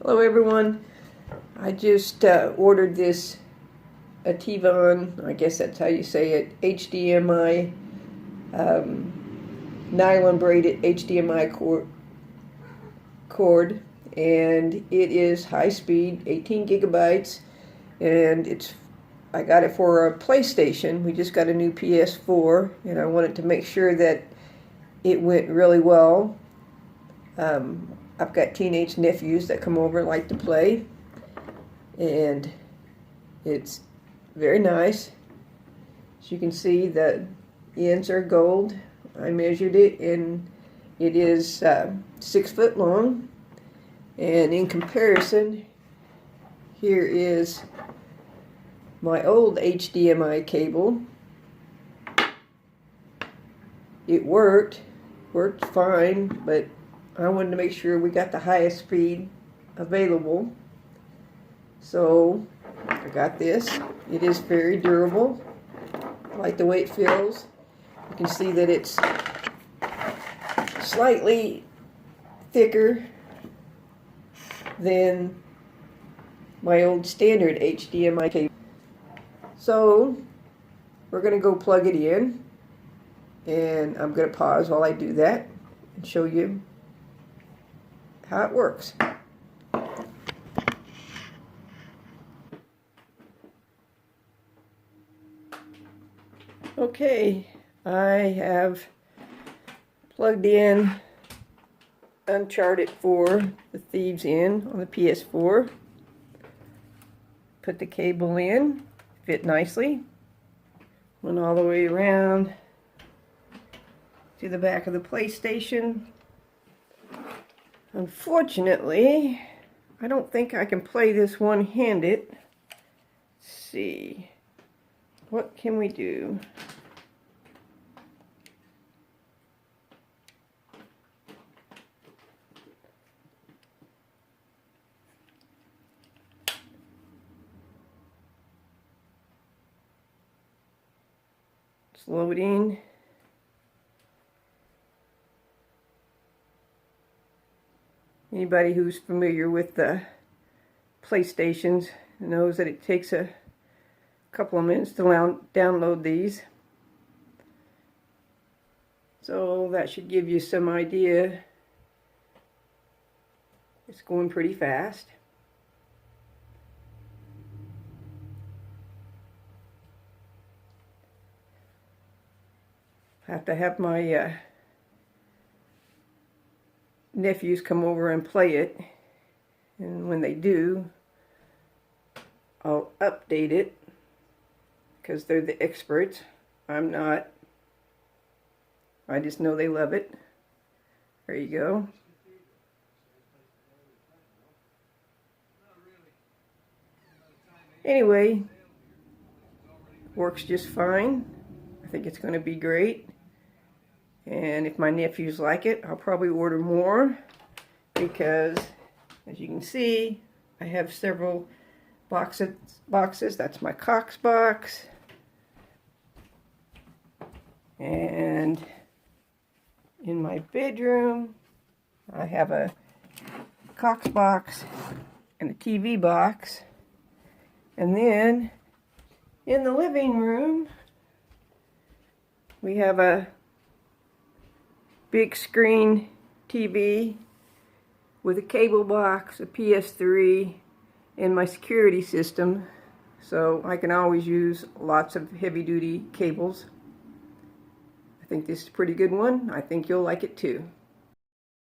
Hello everyone. I just ordered this Atevon, I guess that's how you say it, HDMI nylon braided HDMI cord, and it is high speed, 18 gigabytes, and I got it for a PlayStation. We just got a new PS4, and I wanted to make sure that it went really well. I've got teenage nephews that come over and like to play, and it's very nice. As you can see, the ends are gold. I measured it, and it is 6 foot long. And in comparison, here is my old HDMI cable. It worked fine, but I wanted to make sure we got the highest speed available. So I got this. It is very durable. I like the way it feels. You can see that it's slightly thicker than my old standard HDMI cable. So we're going to go plug it in, and I'm going to pause while I do that and show you how it works. Okay, I have plugged in Uncharted 4, the Thieves in on the PS4. Put the cable in, fit nicely. Went all the way around to the back of the PlayStation. Unfortunately, I don't think I can play this one-handed. Let's see. What can we do? It's loading. Anybody who's familiar with the PlayStations knows that it takes a couple of minutes to download these. So that should give you some idea. It's going pretty fast. I have to have my nephews come over and play it, and when they do, I'll update it because they're the experts. I'm not. I just know they love it. There you go. Anyway, works just fine. I think it's going to be great. And if my nephews like it, I'll probably order more, because as you can see, I have several boxes. That's my Cox box. And in my bedroom, I have a Cox box and a TV box. And then in the living room, we have a big screen TV with a cable box, a PS3, and my security system, so I can always use lots of heavy-duty cables. I think this is a pretty good one. I think you'll like it too.